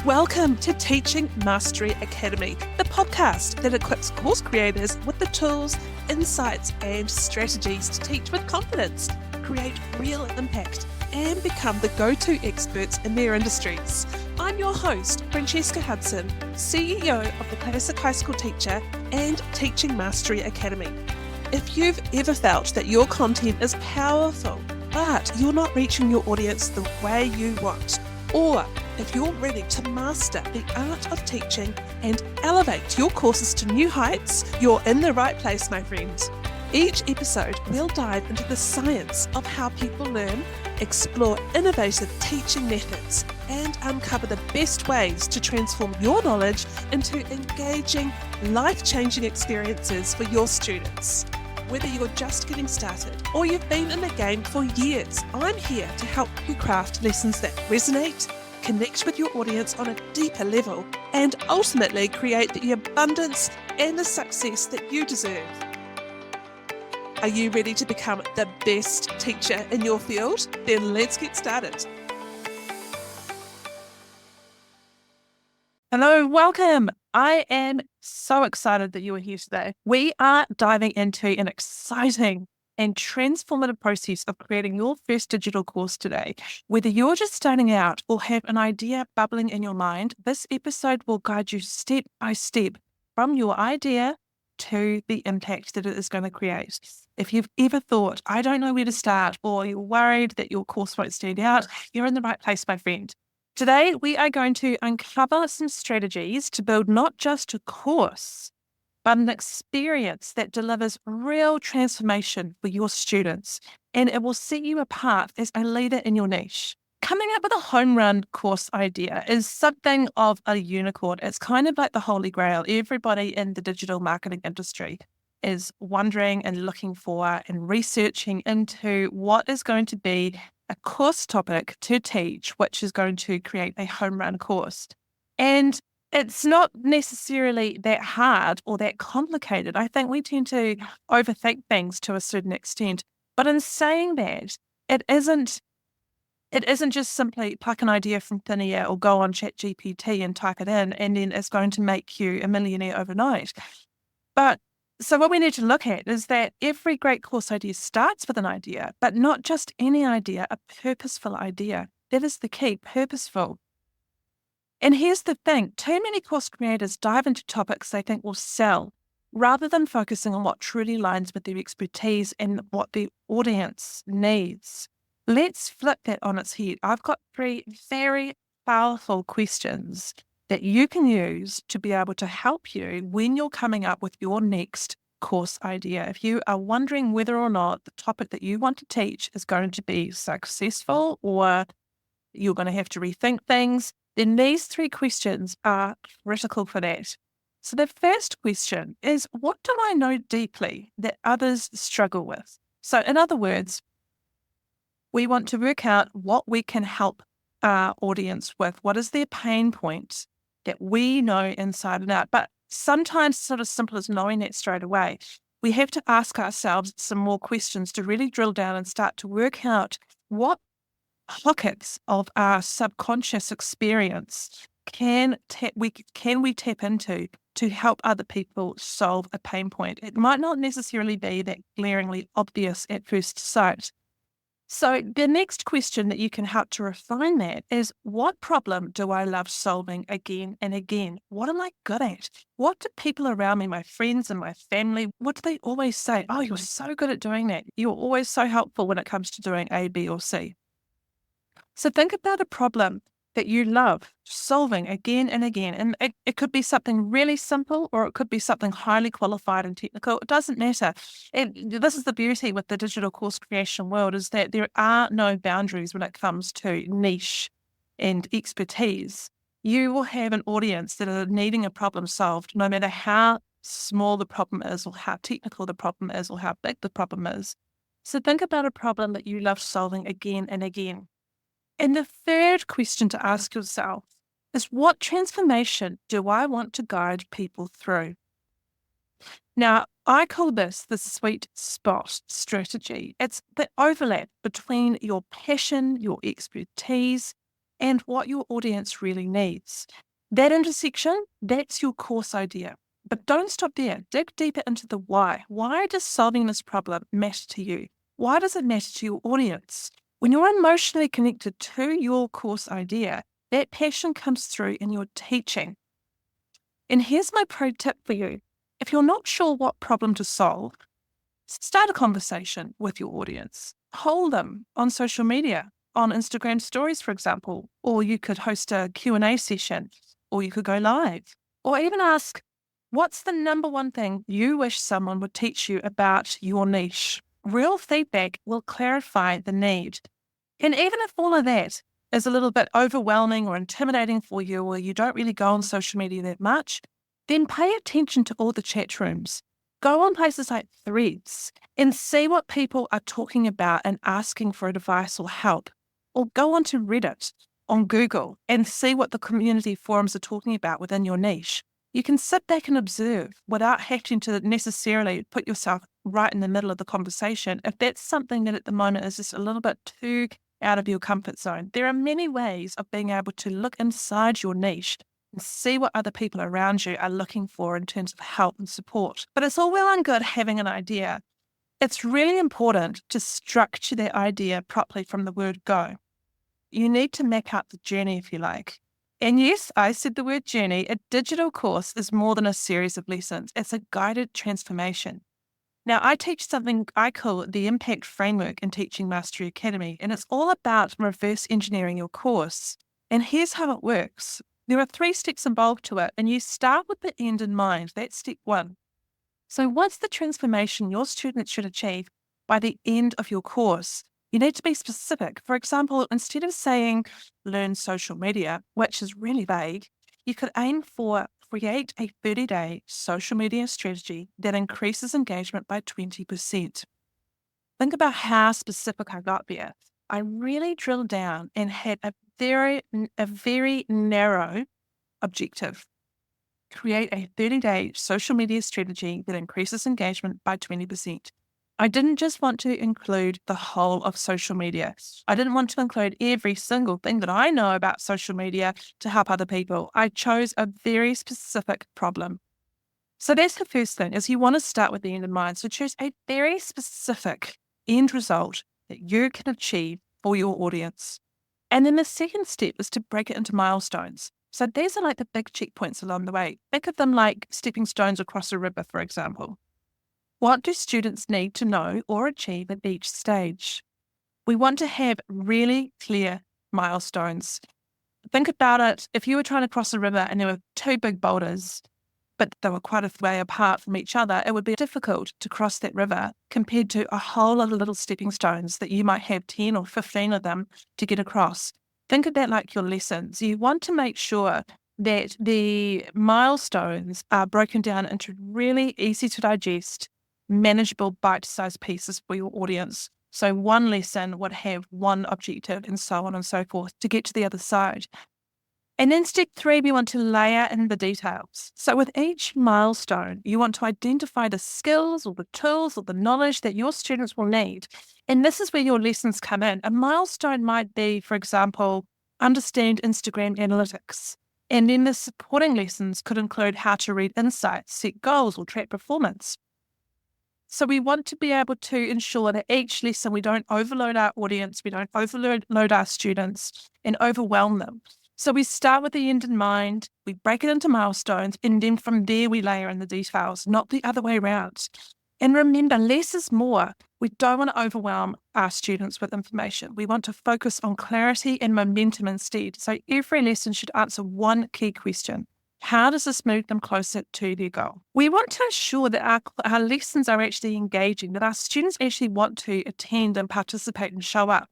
Welcome to Teaching Mastery Academy, the podcast that equips course creators with the tools, insights, and strategies to teach with confidence, create real impact, and become the go-to experts in their industries. I'm your host, Francesca Hudson, CEO of the Classic High School Teacher and Teaching Mastery Academy. If you've ever felt that your content is powerful, but you're not reaching your audience the way you want, or if you're ready to master the art of teaching and elevate your courses to new heights, you're in the right place, my friends. Each episode, we'll dive into the science of how people learn, explore innovative teaching methods, and uncover the best ways to transform your knowledge into engaging, life-changing experiences for your students. Whether you're just getting started or you've been in the game for years, I'm here to help you craft lessons that resonate, connect with your audience on a deeper level, and ultimately create the abundance and the success that you deserve. Are you ready to become the best teacher in your field? Then let's get started. Hello, welcome. I am so excited that you are here today. We are diving into an exciting and transformative process of creating your first digital course today. Whether you're just starting out or have an idea bubbling in your mind, this episode will guide you step by step from your idea to the impact that it is going to create. If you've ever thought, I don't know where to start, or you're worried that your course won't stand out, you're in the right place, my friend. Today, we are going to uncover some strategies to build not just a course, but an experience that delivers real transformation for your students, and it will set you apart as a leader in your niche. Coming up with a home run course idea is something of a unicorn. It's kind of like the Holy Grail. Everybody in the digital marketing industry is wondering and looking for and researching into what is going to be a course topic to teach, which is going to create a home run course. And it's not necessarily that hard or that complicated. I think we tend to overthink things to a certain extent. But in saying that, it isn't just simply pluck an idea from thin air or go on ChatGPT and type it in, and then it's going to make you a millionaire overnight. But so what we need to look at is that every great course idea starts with an idea, but not just any idea, a purposeful idea. That is the key, purposeful. And here's the thing, too many course creators dive into topics they think will sell, rather than focusing on what truly aligns with their expertise and what the audience needs. Let's flip that on its head. I've got 3 very powerful questions that you can use to be able to help you when you're coming up with your next course idea. If you are wondering whether or not the topic that you want to teach is going to be successful or you're going to have to rethink things, then these 3 questions are critical for that. So the first question is, what do I know deeply that others struggle with? So in other words, we want to work out what we can help our audience with. What is their pain point that we know inside and out? But sometimes it's not as simple as knowing that straight away. We have to ask ourselves some more questions to really drill down and start to work out what pockets of our subconscious experience can we tap into to help other people solve a pain point. It might not necessarily be that glaringly obvious at first sight. So the next question that you can help to refine that is, what problem do I love solving again and again? What am I good at? What do people around me, my friends and my family, what do they always say? Oh, you're so good at doing that. You're always so helpful when it comes to doing A, B, or C. So think about a problem that you love solving again and again. And it could be something really simple, or it could be something highly qualified and technical. It doesn't matter. This is the beauty with the digital course creation world, is that there are no boundaries when it comes to niche and expertise. You will have an audience that are needing a problem solved, no matter how small the problem is, or how technical the problem is, or how big the problem is. So think about a problem that you love solving again and again. And the third question to ask yourself is, what transformation do I want to guide people through? Now, I call this the sweet spot strategy. It's the overlap between your passion, your expertise, and what your audience really needs. That intersection, that's your course idea. But don't stop there. Dig deeper into the why. Why does solving this problem matter to you? Why does it matter to your audience? When you're emotionally connected to your course idea, that passion comes through in your teaching. And here's my pro tip for you. If you're not sure what problem to solve, start a conversation with your audience. Hold them on social media, on Instagram stories, for example, or you could host a Q&A session, or you could go live, or even ask, what's the number one thing you wish someone would teach you about your niche? Real feedback will clarify the need. And even if all of that is a little bit overwhelming or intimidating for you, or you don't really go on social media that much, then pay attention to all the chat rooms. Go on places like Threads and see what people are talking about and asking for advice or help. Or go onto Reddit on Google and see what the community forums are talking about within your niche. You can sit back and observe without having to necessarily put yourself right in the middle of the conversation if that's something that at the moment is just a little bit too out of your comfort zone. There are many ways of being able to look inside your niche and see what other people around you are looking for in terms of help and support. But it's all well and good having an idea. It's really important to structure that idea properly from the word go. You need to map out the journey, if you like. And yes, I said the word journey. A digital course is more than a series of lessons. It's a guided transformation. Now, I teach something I call the Impact Framework in Teaching Mastery Academy, and it's all about reverse engineering your course. And here's how it works. There are 3 steps involved to it, and you start with the end in mind. That's step 1. So what's the transformation your students should achieve by the end of your course? You need to be specific. For example, instead of saying learn social media, which is really vague, you could aim for create a 30-day social media strategy that increases engagement by 20%. Think about how specific I got there. I really drilled down and had a very narrow objective. Create a 30-day social media strategy that increases engagement by 20%. I didn't just want to include the whole of social media. I didn't want to include every single thing that I know about social media to help other people. I chose a very specific problem. So that's the first thing, is you want to start with the end in mind. So choose a very specific end result that you can achieve for your audience. And then the second step is to break it into milestones. So these are like the big checkpoints along the way. Think of them like stepping stones across a river, for example. What do students need to know or achieve at each stage? We want to have really clear milestones. Think about it. If you were trying to cross a river and there were 2 big boulders, but they were quite a way apart from each other, it would be difficult to cross that river compared to a whole lot of little stepping stones that you might have 10 or 15 of them to get across. Think of that like your lessons. You want to make sure that the milestones are broken down into really easy to digest, manageable bite-sized pieces for your audience. So one lesson would have one objective and so on and so forth to get to the other side. And then step 3, we want to layer in the details. So with each milestone, you want to identify the skills or the tools or the knowledge that your students will need. And this is where your lessons come in. A milestone might be, for example, understand Instagram analytics. And then the supporting lessons could include how to read insights, set goals, or track performance. So we want to be able to ensure that each lesson, we don't overload our audience, we don't overload our students and overwhelm them. So we start with the end in mind, we break it into milestones, and then from there we layer in the details, not the other way around. And remember, less is more. We don't want to overwhelm our students with information. We want to focus on clarity and momentum instead. So every lesson should answer one key question. How does this move them closer to their goal? We want to ensure that our lessons are actually engaging, that our students actually want to attend and participate and show up.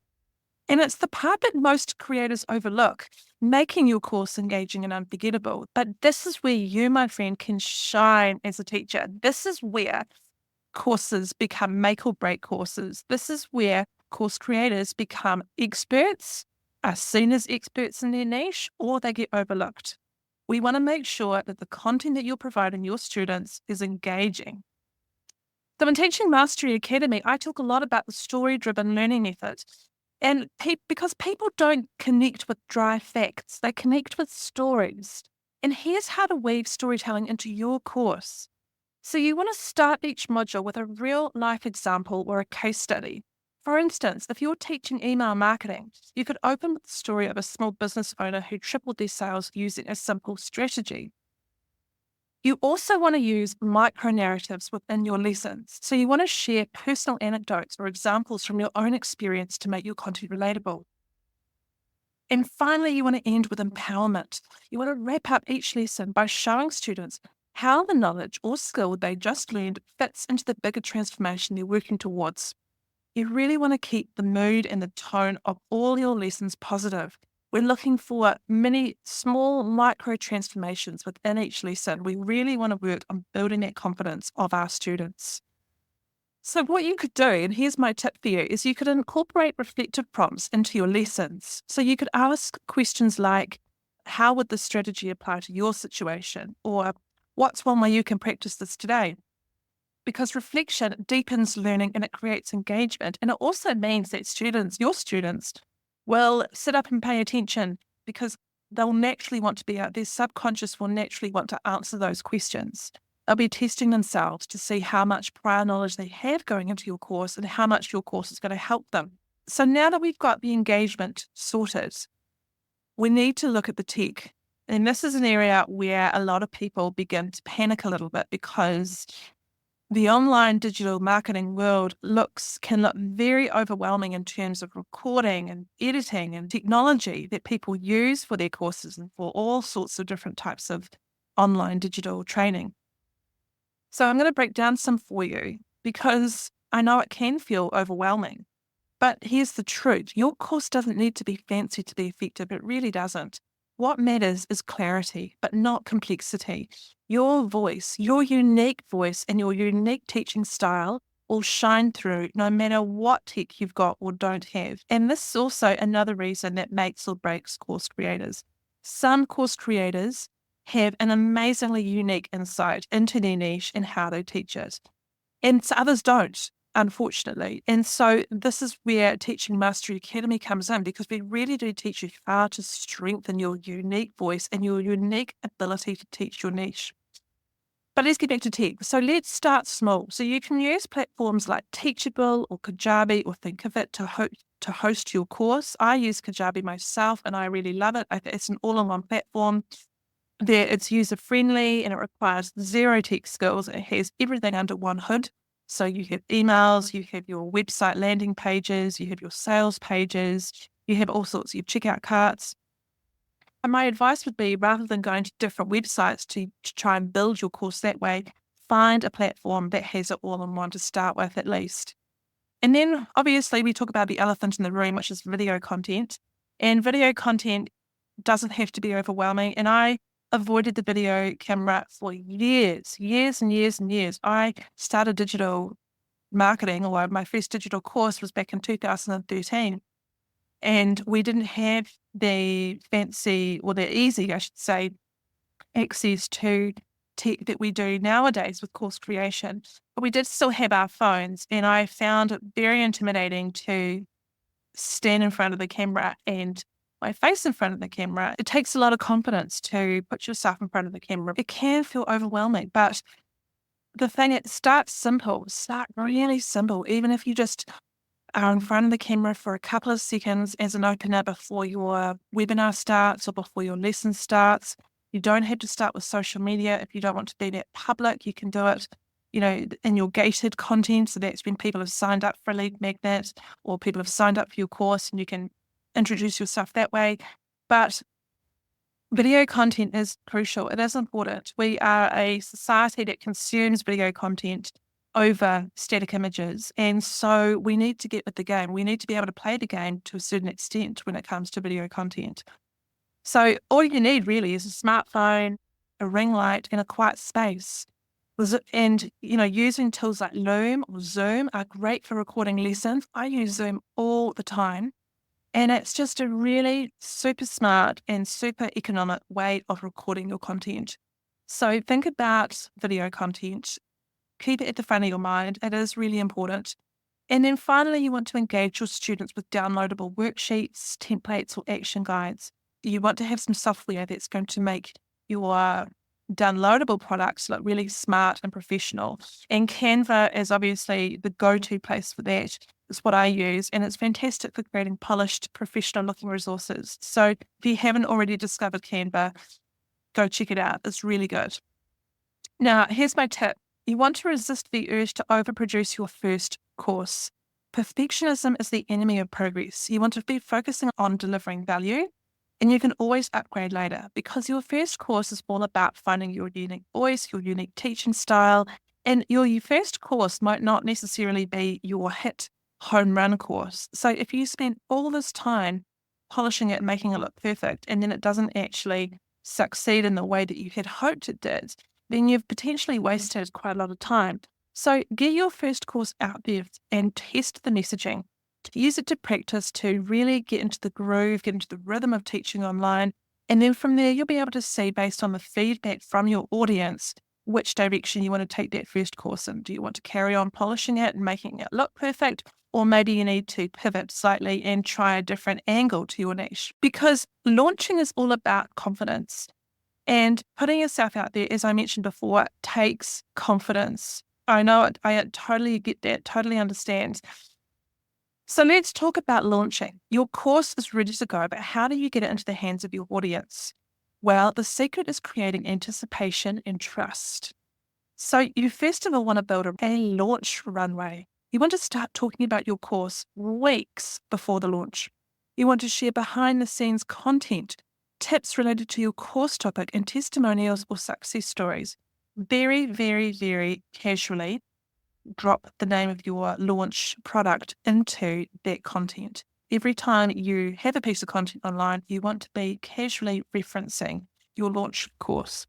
And it's the part that most creators overlook, making your course engaging and unforgettable. But this is where you, my friend, can shine as a teacher. This is where courses become make or break courses. This is where course creators become experts, are seen as experts in their niche, or they get overlooked. We want to make sure that the content that you're providing your students is engaging. So in Teaching Mastery Academy, I talk a lot about the story-driven learning method. And because people don't connect with dry facts, they connect with stories. And here's how to weave storytelling into your course. So you want to start each module with a real life example or a case study. For instance, if you're teaching email marketing, you could open with the story of a small business owner who tripled their sales using a simple strategy. You also want to use micro narratives within your lessons. So you want to share personal anecdotes or examples from your own experience to make your content relatable. And finally, you want to end with empowerment. You want to wrap up each lesson by showing students how the knowledge or skill they just learned fits into the bigger transformation they're working towards. You really want to keep the mood and the tone of all your lessons positive. We're looking for many small micro transformations within each lesson. We really want to work on building that confidence of our students. So what you could do, and here's my tip for you, is you could incorporate reflective prompts into your lessons. So you could ask questions like, how would this strategy apply to your situation? Or what's one way you can practice this today? Because reflection deepens learning and it creates engagement. And it also means that your students, will sit up and pay attention because they'll naturally want to be out. Their subconscious will naturally want to answer those questions. They'll be testing themselves to see how much prior knowledge they have going into your course and how much your course is going to help them. So now that we've got the engagement sorted, we need to look at the tech. And this is an area where a lot of people begin to panic a little bit because the online digital marketing world can look very overwhelming in terms of recording and editing and technology that people use for their courses and for all sorts of different types of online digital training. So I'm going to break down some for you because I know it can feel overwhelming. But here's the truth. Your course doesn't need to be fancy to be effective. It really doesn't. What matters is clarity, but not complexity. Your voice, your unique voice and your unique teaching style will shine through no matter what tech you've got or don't have. And this is also another reason that makes or breaks course creators. Some course creators have an amazingly unique insight into their niche and how they teach it. And others don't, unfortunately. And so this is where Teaching Mastery Academy comes in, because we really do teach you how to strengthen your unique voice and your unique ability to teach your niche. But let's get back to tech. So let's start small. So you can use platforms like Teachable or Kajabi or Thinkific to host your course. I use Kajabi myself and I really love it. It's an all-in-one platform. It's user-friendly and it requires zero tech skills. It has everything under one hood. So you have emails, you have your website landing pages, you have your sales pages, you have all sorts of your checkout carts. And my advice would be, rather than going to different websites to try and build your course that way, find a platform that has it all in one to start with at least. And then obviously we talk about the elephant in the room, which is video content. And video content doesn't have to be overwhelming. And I avoided the video camera for years and years. I started digital marketing, or my first digital course was back in 2013. And we didn't have the fancy, or the easy, I should say, access to tech that we do nowadays with course creation. But we did still have our phones, and I found it very intimidating to stand in front of the camera and my face in front of the camera. It takes a lot of confidence to put yourself in front of the camera. It can feel overwhelming, but the thing is, start really simple. Even if you just are in front of the camera for a couple of seconds as an opener before your webinar starts or before your lesson starts. You don't have to start with social media. If you don't want to be that public, you can do it, in your gated content. So that's when people have signed up for a lead magnet or people have signed up for your course and you can introduce yourself that way. But video content is crucial. It is important. We are a society that consumes video content over static images. And so we need to get with the game. We need to be able to play the game to a certain extent when it comes to video content. So all you need really is a smartphone, a ring light, and a quiet space. And, using tools like Loom or Zoom are great for recording lessons. I use Zoom all the time. And it's just a really super smart and super economic way of recording your content. So think about video content. Keep it at the front of your mind. It is really important. And then finally, you want to engage your students with downloadable worksheets, templates, or action guides. You want to have some software that's going to make your downloadable products look really smart and professional. And Canva is obviously the go-to place for that. It's what I use, and it's fantastic for creating polished, professional-looking resources. So if you haven't already discovered Canva, go check it out. It's really good. Now, here's my tip. You want to resist the urge to overproduce your first course. Perfectionism is the enemy of progress. You want to be focusing on delivering value, and you can always upgrade later because your first course is all about finding your unique voice, your unique teaching style, and your first course might not necessarily be your hit home run course. So if you spend all this time polishing it, making it look perfect, and then it doesn't actually succeed in the way that you had hoped it did, then you've potentially wasted quite a lot of time. So get your first course out there and test the messaging. Use it to practice, to really get into the groove, get into the rhythm of teaching online. And then from there, you'll be able to see, based on the feedback from your audience, which direction you want to take that first course in. Do you want to carry on polishing it and making it look perfect? Or maybe you need to pivot slightly and try a different angle to your niche. Because launching is all about confidence. And putting yourself out there, as I mentioned before, takes confidence. I know it. I totally get that, totally understand. So let's talk about launching. Your course is ready to go, but how do you get it into the hands of your audience? Well, the secret is creating anticipation and trust. So you first of all want to build a launch runway. You want to start talking about your course weeks before the launch. You want to share behind the scenes content, tips related to your course topic, and testimonials or success stories. Very, very, very casually drop the name of your launch product into that content. Every time you have a piece of content online, you want to be casually referencing your launch course.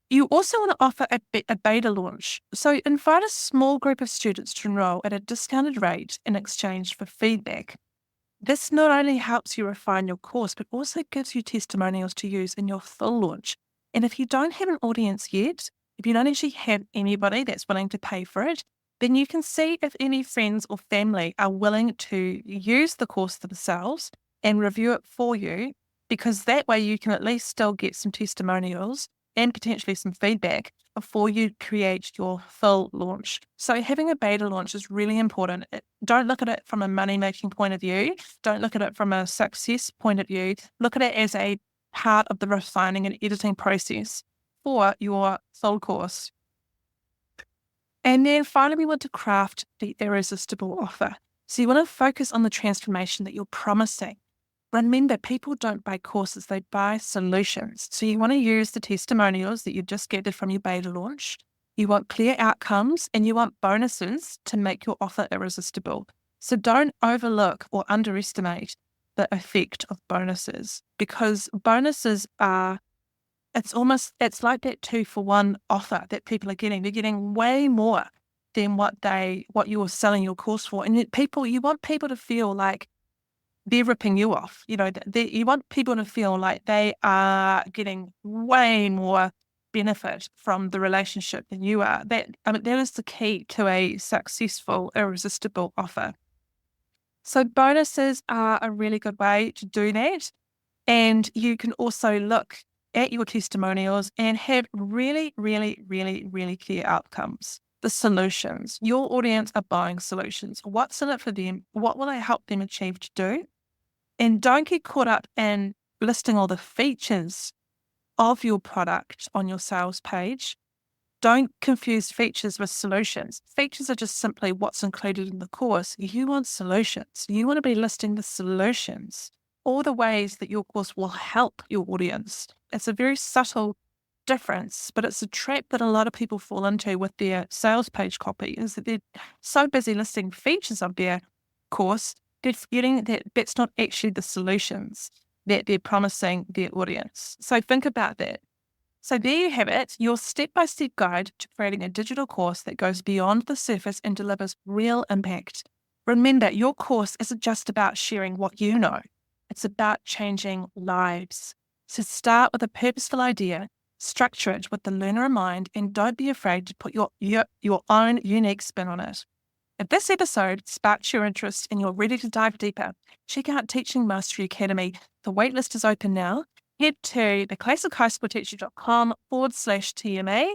You also want to offer a beta launch. So invite a small group of students to enroll at a discounted rate in exchange for feedback. This not only helps you refine your course, but also gives you testimonials to use in your full launch. And if you don't have an audience yet, if you don't actually have anybody that's willing to pay for it, then you can see if any friends or family are willing to use the course themselves and review it for you, because that way you can at least still get some testimonials and potentially some feedback before you create your full launch. So having a beta launch is really important. Don't look at it from a money-making point of view. Don't look at it from a success point of view. Look at it as a part of the refining and editing process for your full course. And then finally, we want to craft the irresistible offer. So you want to focus on the transformation that you're promising. Remember, people don't buy courses, they buy solutions. So you want to use the testimonials that you just gathered from your beta launch. You want clear outcomes and you want bonuses to make your offer irresistible. So don't overlook or underestimate the effect of bonuses, because bonuses are, it's like that 2-for-1 offer that people are getting. They're getting way more than what you were selling your course for. And you want people to feel like they're ripping you off. You want people to feel like they are getting way more benefit from the relationship than you are. That is the key to a successful, irresistible offer. So bonuses are a really good way to do that. And you can also look at your testimonials and have really, really, really, really clear outcomes. The solutions. Your audience are buying solutions. What's in it for them? What will it help them achieve to do? And don't get caught up in listing all the features of your product on your sales page. Don't confuse features with solutions. Features are just simply what's included in the course. You want solutions. You want to be listing the solutions, all the ways that your course will help your audience. It's a very subtle difference, but it's a trap that a lot of people fall into with their sales page copy, is that they're so busy listing features of their course, they're forgetting that that's not actually the solutions that they're promising their audience. So think about that. So there you have it, your step-by-step guide to creating a digital course that goes beyond the surface and delivers real impact. Remember, your course isn't just about sharing what you know. It's about changing lives. So start with a purposeful idea, structure it with the learner in mind, and don't be afraid to put your own unique spin on it. If this episode sparked your interest and you're ready to dive deeper, check out Teaching Mastery Academy. The waitlist is open now. Head to theclassichighschoolteacher.com/TMA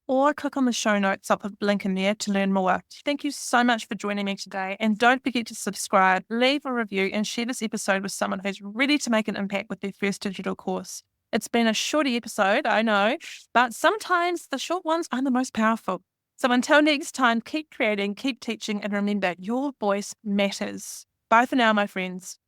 or click on the show notes. I'll put a link in there to learn more. Thank you so much for joining me today. And don't forget to subscribe, leave a review, and share this episode with someone who's ready to make an impact with their first digital course. It's been a shorty episode, I know, but sometimes the short ones are the most powerful. So until next time, keep creating, keep teaching, and remember, your voice matters. Bye for now, my friends.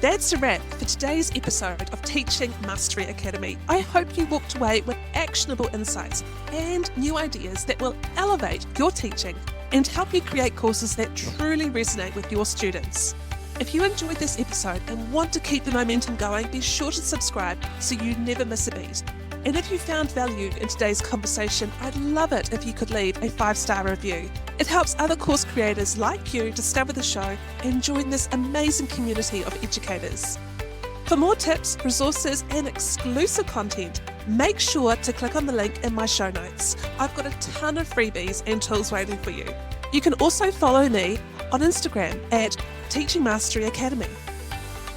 That's a wrap for today's episode of Teaching Mastery Academy. I hope you walked away with actionable insights and new ideas that will elevate your teaching and help you create courses that truly resonate with your students. If you enjoyed this episode and want to keep the momentum going, be sure to subscribe so you never miss a beat. And if you found value in today's conversation, I'd love it if you could leave a 5-star review. It helps other course creators like you discover the show and join this amazing community of educators. For more tips, resources, and exclusive content, make sure to click on the link in my show notes. I've got a ton of freebies and tools waiting for you. You can also follow me on Instagram at Teaching Mastery Academy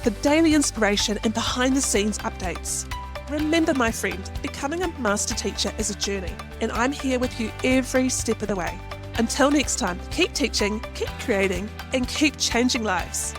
for daily inspiration and behind-the-scenes updates. Remember, my friend, becoming a master teacher is a journey, and I'm here with you every step of the way. Until next time, keep teaching, keep creating, and keep changing lives.